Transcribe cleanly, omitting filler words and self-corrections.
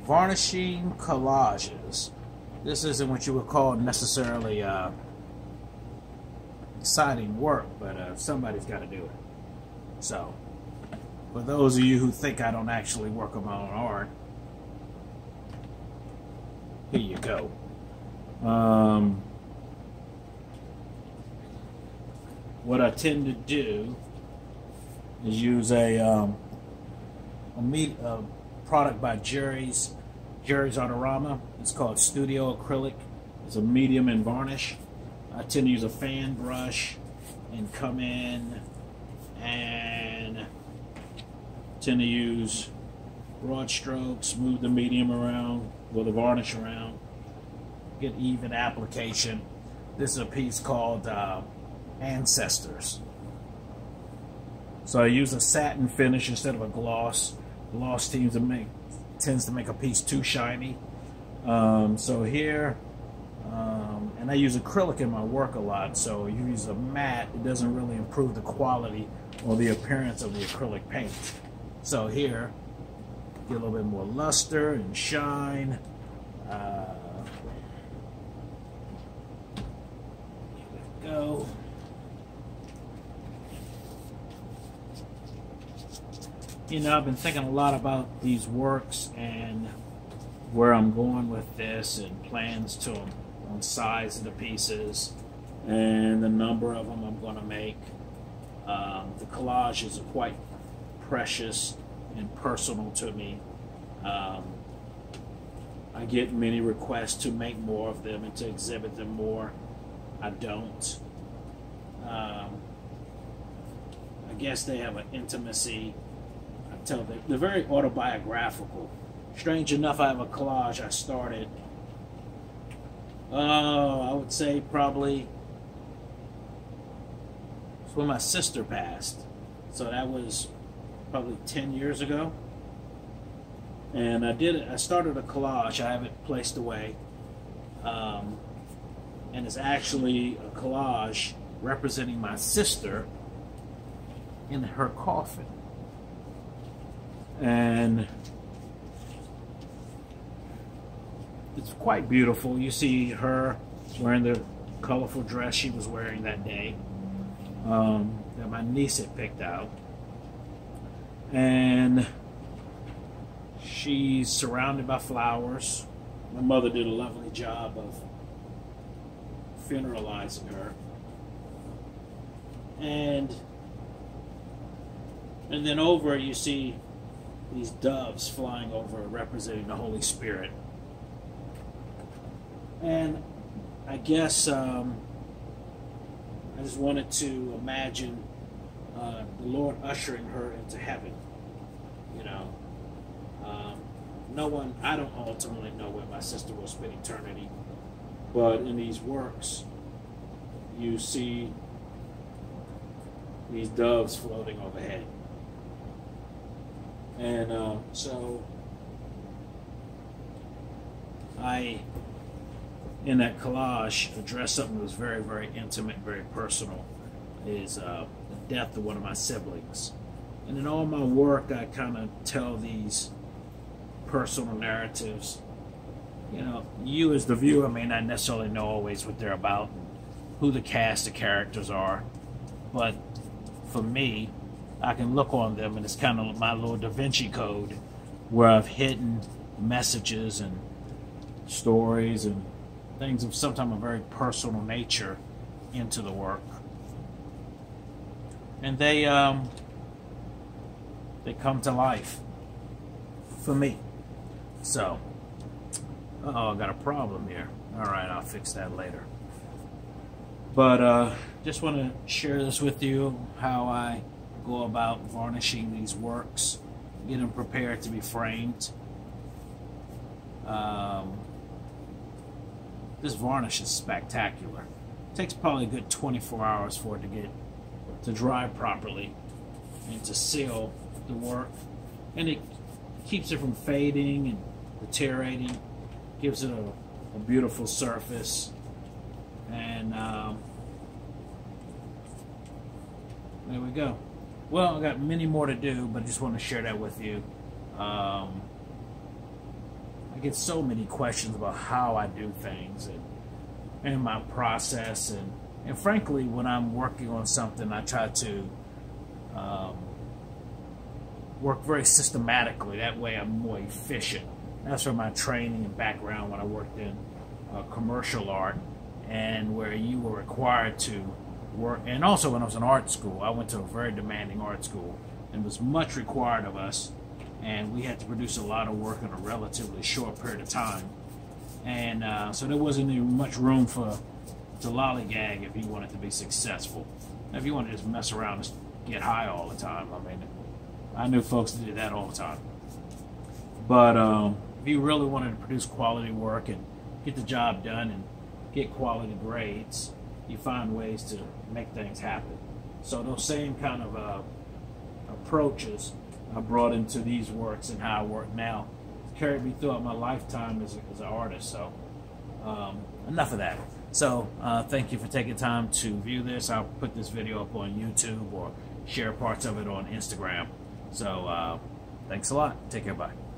varnishing collages. This isn't what you would call necessarily exciting work, but somebody's got to do it. So, for those of you who think I don't actually work on my own art, here you go. What I tend to do is use a product by Jerry's Artorama. It's called Studio Acrylic. It's a medium in varnish. I tend to use a fan brush and come in and tend to use broad strokes, move the medium around, or the varnish around, get even application. This is a piece called Ancestors. So I use a satin finish instead of a gloss. Gloss tends to make a piece too shiny. So here, and I use acrylic in my work a lot, so you use a matte, it doesn't really improve the quality or the appearance of the acrylic paint. So here, get a little bit more luster and shine. Here we go. You know, I've been thinking a lot about these works and where I'm going with this and plans to them on size of the pieces and the number of them I'm going to make. The collages are quite precious and personal to me. I get many requests to make more of them and to exhibit them more. I don't. I guess they have an intimacy. They're very autobiographical. Strange enough, I have a collage I started, I would say probably when my sister passed. So that was probably 10 years ago. And I started a collage. I have it placed away. And it's actually a collage representing my sister in her coffin. And it's quite beautiful. You see her wearing the colorful dress she was wearing that day, that my niece had picked out. And she's surrounded by flowers. My mother did a lovely job of funeralizing her. And then over you see these doves flying over representing the Holy Spirit. And I guess I just wanted to imagine the Lord ushering her into heaven. You know, I don't ultimately know where my sister will spend eternity, but in these works, you see these doves floating overhead. And so I, in that collage, addressed something that was very, very intimate, very personal, is the death of one of my siblings. And in all my work, I kind of tell these personal narratives. You know, you as the viewer may not necessarily know always what they're about, who the cast of characters are, but for me, I can look on them and it's kind of my little Da Vinci Code where I've hidden messages and stories and things of sometimes a very personal nature into the work. And they come to life for me. So, I got a problem here. All right, I'll fix that later. But just want to share this with you, how I go about varnishing these works, get them prepared to be framed. This varnish is spectacular. It takes probably a good 24 hours for it to get to dry properly and to seal the work, and it keeps it from fading and deteriorating, gives it a beautiful surface. And there we go. Well, I got many more to do, but I just want to share that with you. get so many questions about how I do things and my process, and frankly, when I'm working on something, I try to work very systematically. That way I'm more efficient. That's from my training and background when I worked in commercial art, and where you were required to work, and also when I was in art school. I went to a very demanding art school, and was much required of us, and we had to produce a lot of work in a relatively short period of time, and so there wasn't even much room to lollygag if you wanted to be successful. Now, if you want to just mess around and get high all the time, I mean, I knew folks that did that all the time. But if you really wanted to produce quality work and get the job done and get quality grades, you find ways to make things happen. So those same kind of approaches I brought into these works and how I work now carried me throughout my lifetime as an artist. So enough of that. So thank you for taking time to view this. I'll put this video up on YouTube or share parts of it on Instagram. So thanks a lot. Take care. Bye.